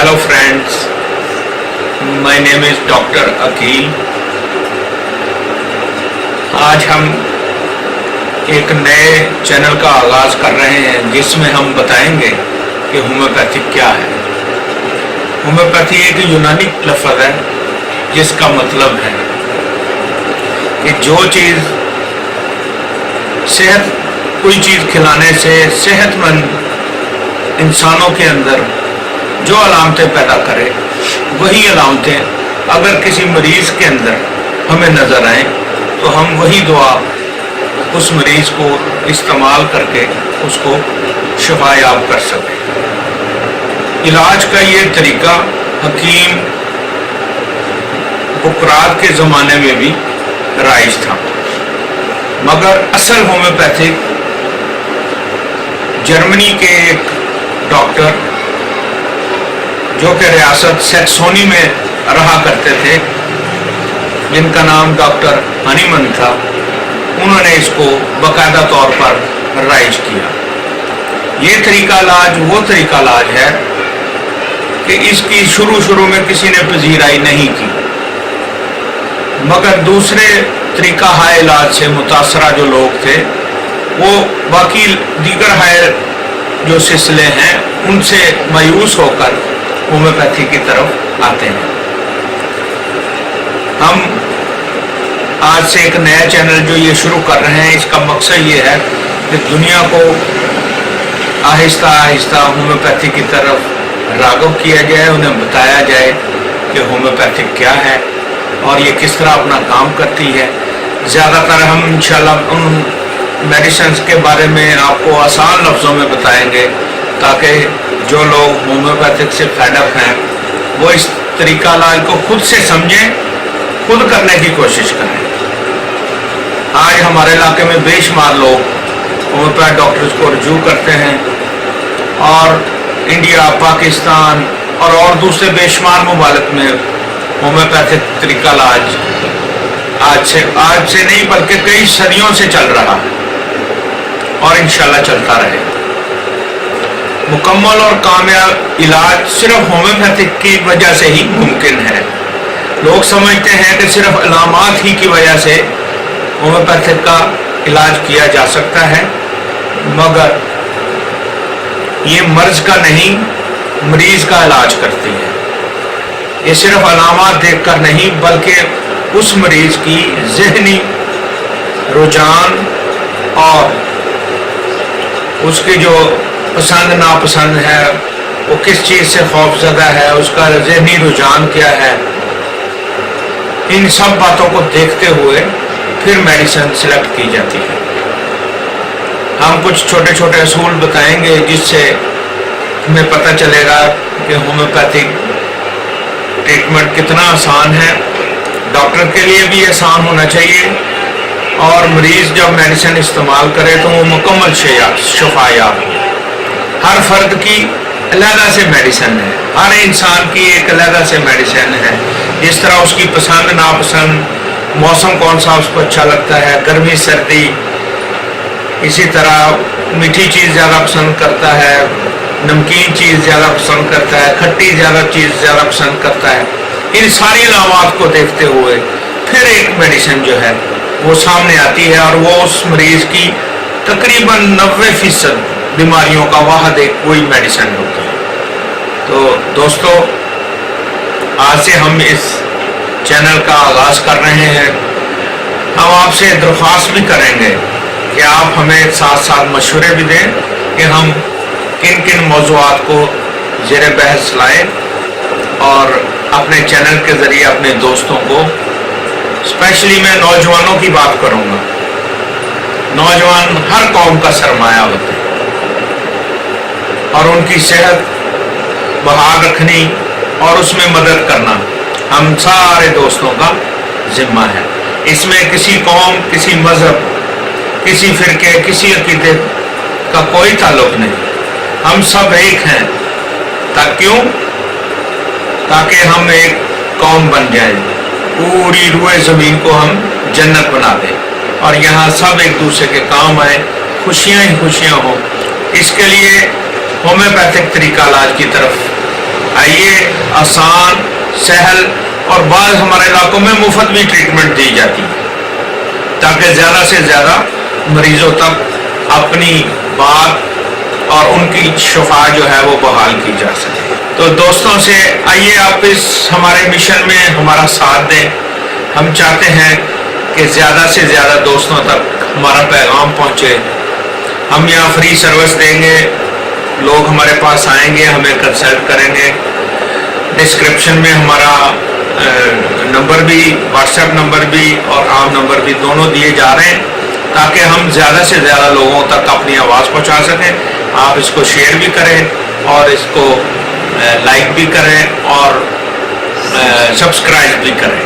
Hello friends, my name is Dr. Aqeel. आज हम एक नए चैनल का आगाज़ कर रहे हैं जिसमें हम बताएंगे कि होम्योपैथी क्या है। होम्योपैथी एक यूनानी लफ्ज़ है जिसका मतलब है कि जो चीज़ कोई चीज़ खिलाने से सेहतमंद इंसानों के अंदर जो अलामतें पैदा करे, वही अलामतें अगर किसी मरीज़ के अंदर हमें नज़र आए तो हम वही दुआ उस मरीज़ को इस्तेमाल करके उसको शफायाब कर सकें। इलाज का ये तरीका हकीम बुकरात के ज़माने में भी राइज था, मगर असल होम्योपैथिक जर्मनी के एक डॉक्टर जो कि रियासत सैक्सोनी में रहा करते थे, जिनका नाम डॉक्टर हनीमन था, उन्होंने इसको बाकायदा तौर पर राइज किया। ये तरीका इलाज वो तरीका इलाज है कि इसकी शुरू में किसी ने पजीराई नहीं की, मगर दूसरे तरीका हाय इलाज से मुतासरा जो लोग थे वो बाकी दीगर हाय जो सिलसिले हैं उनसे मायूस होकर होम्योपैथी की तरफ आते हैं। हम आज से एक नया चैनल जो ये शुरू कर रहे हैं, इसका मकसद ये है कि दुनिया को आहिस्ता आहिस्ता होम्योपैथी की तरफ राग़िब किया जाए, उन्हें बताया जाए कि होम्योपैथी क्या है और ये किस तरह अपना काम करती है। ज़्यादातर हम इंशाल्लाह उन मेडिसिन के बारे में आपको आसान लफ्ज़ों में बताएंगे ताकि जो लोग होम्योपैथिक से फेड अप हैं वो इस तरीका इलाज को खुद से समझें, खुद करने की कोशिश करें। आज हमारे इलाके में बेशुमार लोग होम्योपैथ डॉक्टर्स को रजू करते हैं और इंडिया, पाकिस्तान और दूसरे बेशुमार मुमालिक में होम्योपैथिक तरीका इलाज आज से नहीं बल्कि कई सदियों से चल रहा है और इंशाल्लाह चलता रहेगा। मुकम्मल और कामयाब इलाज सिर्फ होम्योपैथिक की वजह से ही मुमकिन है। लोग समझते हैं कि सिर्फ अलामात ही की वजह से होम्योपैथिक का इलाज किया जा सकता है, मगर ये मर्ज का नहीं, मरीज का इलाज करती है। ये सिर्फ अलामात देखकर नहीं बल्कि उस मरीज की ज़हनी रुझान और उसकी जो पसंद नापसंद है, वो किस चीज़ से खौफज़दा है, उसका ज़हनी रुझान क्या है, इन सब बातों को देखते हुए फिर मेडिसिन सिलेक्ट की जाती है। हम कुछ छोटे छोटे असूल बताएंगे जिससे हमें पता चलेगा कि होम्योपैथिक ट्रीटमेंट कितना आसान है। डॉक्टर के लिए भी आसान होना चाहिए और मरीज़ जब मेडिसिन इस्तेमाल करे तो वो मुकम्मल शफायाब हो। हर फर्द की अलग से मेडिसिन है, हर इंसान की एक अलग से मेडिसिन है। जिस तरह उसकी पसंद नापसंद, मौसम कौन सा उसको अच्छा लगता है, गर्मी सर्दी, इसी तरह मीठी चीज़ ज़्यादा पसंद करता है, नमकीन चीज़ ज़्यादा पसंद करता है, खट्टी चीज़ ज़्यादा पसंद करता है। इन सारी अलामात को देखते हुए फिर एक मेडिसिन जो है वो सामने आती है और वो उस मरीज़ की तकरीबन 90% बीमारियों का वाहद एक कोई मेडिसिन होता है। तो दोस्तों, आज से हम इस चैनल का आगाज़ कर रहे हैं। हम आपसे दरख्वास्त भी करेंगे कि आप हमें साथ साथ मशवरे भी दें कि हम किन किन मौज़ूआत को ज़ेर बहस लाएं और अपने चैनल के ज़रिए अपने दोस्तों को, स्पेशली मैं नौजवानों की बात करूँगा। नौजवान हर कौम का सरमाया होते हैं और उनकी सेहत बहाल रखनी और उसमें मदद करना हम सारे दोस्तों का जिम्मा है। इसमें किसी कौम, किसी मज़हब, किसी फ़िरके, किसी अक़ीदे का कोई ताल्लुक़ नहीं। हम सब एक हैं। क्यों? ताकि हम एक कौम बन जाए, पूरी रूए ज़मीन को हम जन्नत बना दें और यहाँ सब एक दूसरे के काम आए, खुशियाँ ही खुशियाँ हों। इसके लिए होम्योपैथिक तरीका इलाज की तरफ آئیے آسان سہل اور بعض ہمارے علاقوں میں مفت بھی ٹریٹمنٹ دی جاتی ہے تاکہ زیادہ سے زیادہ مریضوں تک اپنی بات اور ان کی شفا جو ہے وہ بحال کی جا سکے۔ تو دوستوں سے آئیے آپ اس ہمارے مشن میں ہمارا ساتھ دیں۔ ہم چاہتے ہیں کہ زیادہ سے زیادہ دوستوں تک ہمارا پیغام پہنچے۔ ہم یہاں فری سروس دیں گے، لوگ ہمارے پاس آئیں گے، ہمیں کنسلٹ کریں گے۔ ڈسکرپشن میں ہمارا نمبر بھی، واٹس ایپ نمبر بھی اور عام نمبر بھی دونوں دیے جا رہے ہیں تاکہ ہم زیادہ سے زیادہ لوگوں تک اپنی آواز پہنچا سکیں۔ آپ اس کو شیئر بھی کریں اور اس کو لائک بھی کریں اور سبسکرائب بھی کریں۔